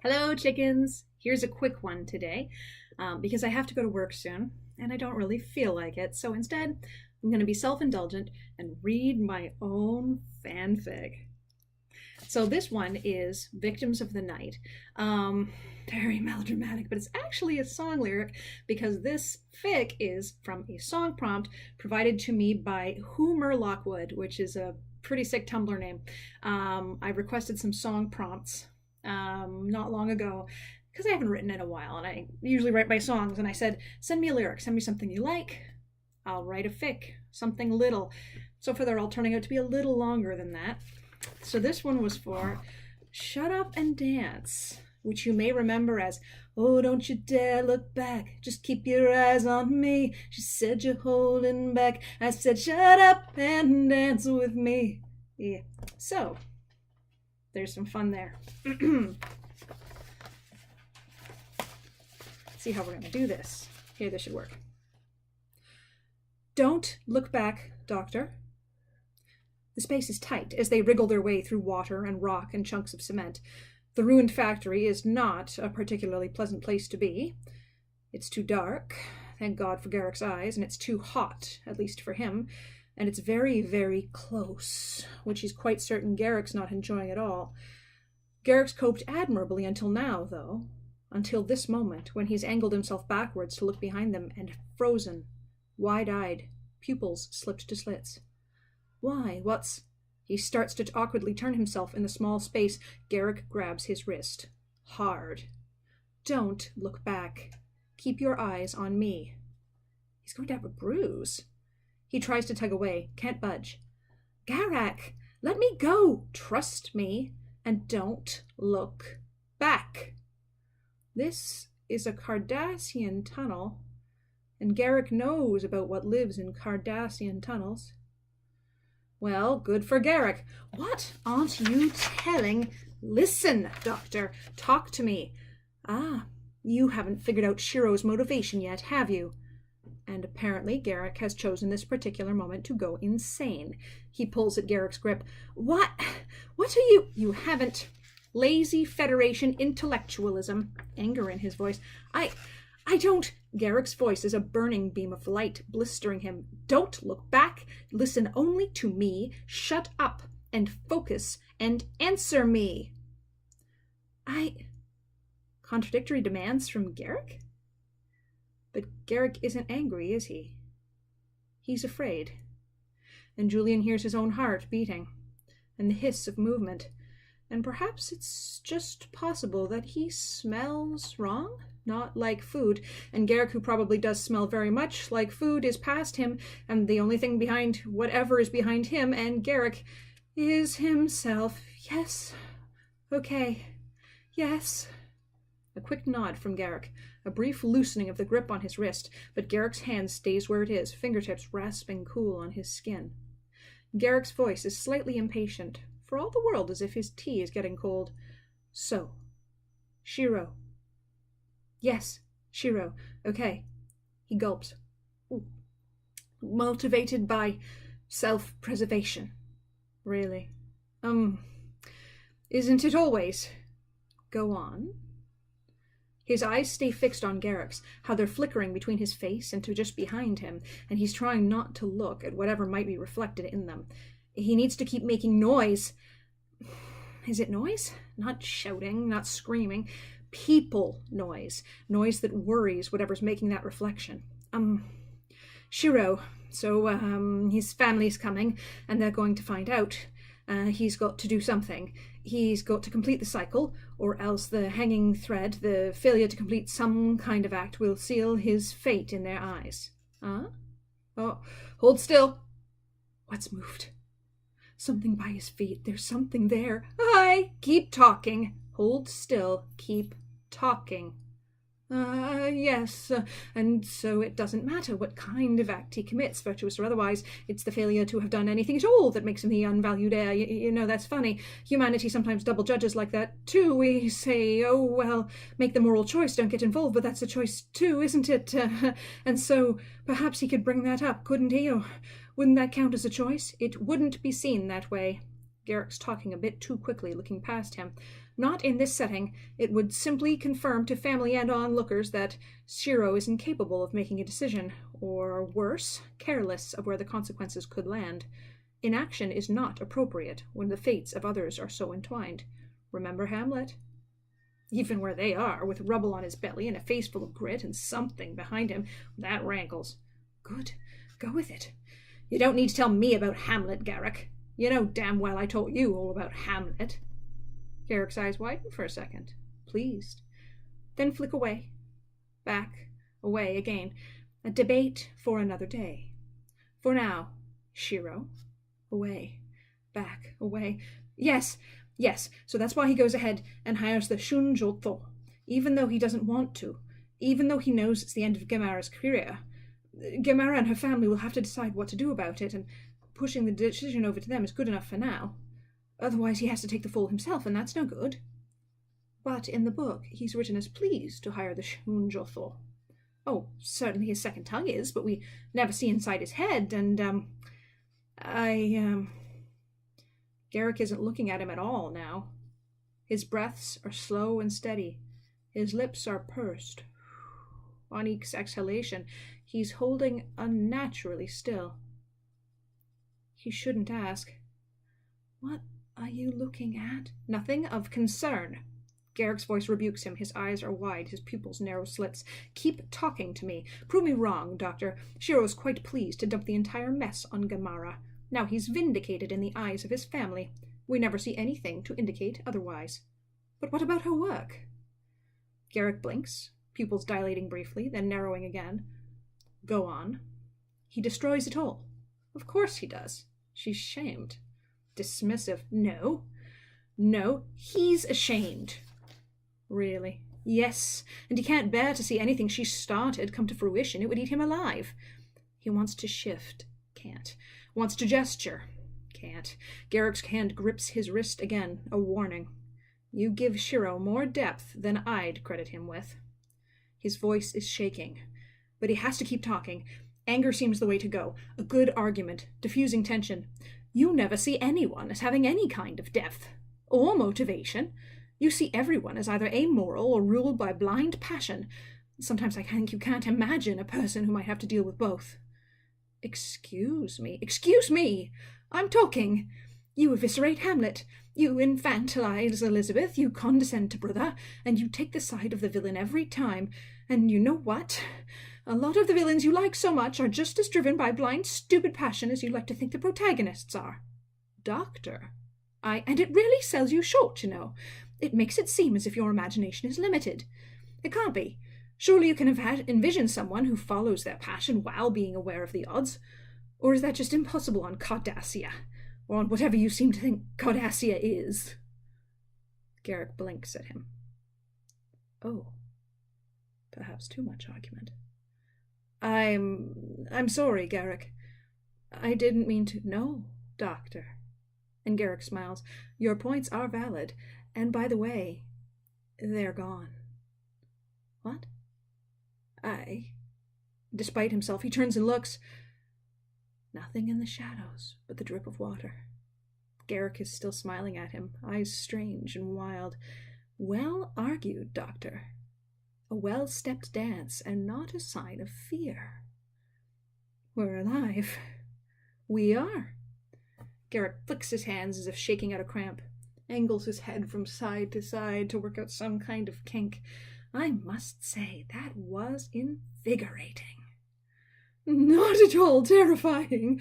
Hello, chickens. Here's a quick one today because I have to go to work soon and I don't really feel like it. So instead, I'm going to be self indulgent and read my own fanfic. So this one is Victims of the Night. Very melodramatic, but it's actually a song lyric because this fic is from a song prompt provided to me by whomerlockwood, which is a pretty sick Tumblr name. I requested some song prompts not long ago because I haven't written in a while and I usually write my songs, and I said, send me a lyric, send me something you like. I'll write a fic, something little. So far they're all turning out to be a little longer than that. So this one was for Shut Up and Dance, which you may remember as, oh, don't you dare look back, just keep your eyes on me. She said you're holding back. I said, shut up and dance with me. Yeah. So there's some fun there. See how we're going to do this. Okay, this should work. Don't look back, Doctor. The space is tight as they wriggle their way through water and rock and chunks of cement. The ruined factory is not a particularly pleasant place to be. It's too dark, thank God for Garrick's eyes, and it's too hot, at least for him, and it's very, very close, which he's quite certain Garrick's not enjoying at all. Garrick's coped admirably until now, though, until this moment when he's angled himself backwards to look behind them and frozen, wide-eyed, pupils slipped to slits. Why, what's... He starts to awkwardly turn himself in the small space. Garrick grabs his wrist. Hard. Don't look back. Keep your eyes on me. He's going to have a bruise. He tries to tug away, can't budge. Garrick, let me go. Trust me, and don't look back. This is a Cardassian tunnel, and Garrick knows about what lives in Cardassian tunnels. Well, good for Garrick. What aren't you telling? Listen, Doctor, talk to me. Ah, you haven't figured out Shiro's motivation yet, have you? And apparently Garrick has chosen this particular moment to go insane. He pulls at Garrick's grip. What are you... You haven't... Lazy Federation intellectualism. Anger in his voice. I don't... Garrick's voice is a burning beam of light, blistering him. Don't look back. Listen only to me. Shut up and focus and answer me. Contradictory demands from Garrick? But Garrick isn't angry, is he? He's afraid. And Julian hears his own heart beating, and the hiss of movement. And perhaps it's just possible that he smells wrong? Not like food, and Garrick, who probably does smell very much like food, is past him, and the only thing behind whatever is behind him and Garrick is himself. Yes. Okay. Yes. A quick nod from Garrick, a brief loosening of the grip on his wrist, but Garrick's hand stays where it is, fingertips rasping cool on his skin. Garrick's voice is slightly impatient, for all the world as if his tea is getting cold. So, Shiro. Yes, Shiro. Okay. He gulps. Ooh. Motivated by self-preservation. Really? Isn't it always? Go on. His eyes stay fixed on Garrick's, how they're flickering between his face and to just behind him, and he's trying not to look at whatever might be reflected in them. He needs to keep making noise. Is it noise? Not shouting, not screaming. People noise. Noise that worries whatever's making that reflection. Shiro. So, his family's coming, and they're going to find out. He's got to do something. He's got to complete the cycle, or else the hanging thread, the failure to complete some kind of act, will seal his fate in their eyes. Huh? Oh, hold still. What's moved? Something by his feet. There's something there. Keep talking. Hold still. Keep talking. Yes, and so it doesn't matter what kind of act he commits, virtuous or otherwise. It's the failure to have done anything at all that makes him the unvalued heir. You know, that's funny. Humanity sometimes double judges like that, too. We say, oh, well, make the moral choice, don't get involved, but that's a choice, too, isn't it? And so perhaps he could bring that up, couldn't he? Or wouldn't that count as a choice? It wouldn't be seen that way. Garrick's talking a bit too quickly, looking past him. Not in this setting. It would simply confirm to family and onlookers that Shiro is incapable of making a decision, or worse, careless of where the consequences could land. Inaction is not appropriate when the fates of others are so entwined. Remember Hamlet? Even where they are, with rubble on his belly and a face full of grit and something behind him, that rankles. Good. Go with it. You don't need to tell me about Hamlet, Garrick. You know damn well I told you all about Hamlet. Garrick's eyes widen for a second, pleased, then flick away, back, away again. A debate for another day. For now, Shiro, away, back, away. Yes, so that's why he goes ahead and hires the Shunjotho, even though he doesn't want to, even though he knows it's the end of Gemara's career. Gemara and her family will have to decide what to do about it, and pushing the decision over to them is good enough for now. Otherwise he has to take the fall himself, and that's no good. But in the book, he's written as pleased to hire the Shunjotho. Oh, certainly his second tongue is, but we never see inside his head, and, Garrick isn't looking at him at all now. His breaths are slow and steady. His lips are pursed. On each exhalation, he's holding unnaturally still. He shouldn't ask. What are you looking at? Nothing of concern. Garrick's voice rebukes him. His eyes are wide, his pupils narrow slits. Keep talking to me. Prove me wrong, Doctor. Shiro's quite pleased to dump the entire mess on Gemara. Now he's vindicated in the eyes of his family. We never see anything to indicate otherwise. But what about her work? Garrick blinks, pupils dilating briefly, then narrowing again. Go on. He destroys it all. Of course he does. She's shamed. Dismissive. No, he's ashamed. Really? Yes, and he can't bear to see anything she started come to fruition. It would eat him alive. He wants to shift. Can't. Wants to gesture. Can't. Garrick's hand grips his wrist again, a warning. You give Shiro more depth than I'd credit him with. His voice is shaking, but he has to keep talking. Anger seems the way to go. A good argument, diffusing tension. You never see anyone as having any kind of depth or motivation. You see everyone as either amoral or ruled by blind passion. Sometimes I think you can't imagine a person who might have to deal with both. Excuse me! I'm talking! You eviscerate Hamlet. You infantilize Elizabeth. You condescend to Brother. And you take the side of the villain every time. And you know what? A lot of the villains you like so much are just as driven by blind, stupid passion as you like to think the protagonists are. Doctor. And it really sells you short, you know. It makes it seem as if your imagination is limited. It can't be. Surely you can have envisioned someone who follows their passion while being aware of the odds. Or is that just impossible on Cardassia? Or on whatever you seem to think Cardassia is? Garrick blinks at him. Oh. Perhaps too much argument. I'm sorry, Garrick. I didn't mean to. No, Doctor. And Garrick smiles. Your points are valid. And by the way, they're gone. What? Despite himself, he turns and looks. Nothing in the shadows but the drip of water. Garrick is still smiling at him, eyes strange and wild. Well argued, Doctor. A well-stepped dance, and not a sign of fear. We're alive. We are. Garrick flicks his hands as if shaking out a cramp, angles his head from side to side to work out some kind of kink. I must say, that was invigorating. Not at all terrifying.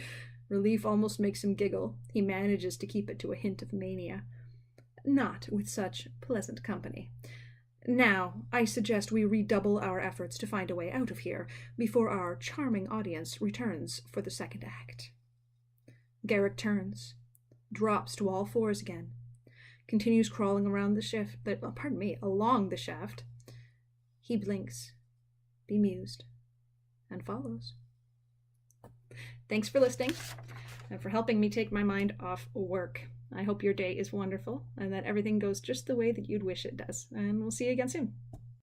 Relief almost makes him giggle. He manages to keep it to a hint of mania. Not with such pleasant company. Now, I suggest we redouble our efforts to find a way out of here before our charming audience returns for the second act. Garrick turns, drops to all fours again, continues crawling around along the shaft. He blinks, bemused, and follows. Thanks for listening and for helping me take my mind off work. I hope your day is wonderful and that everything goes just the way that you'd wish it does. And we'll see you again soon.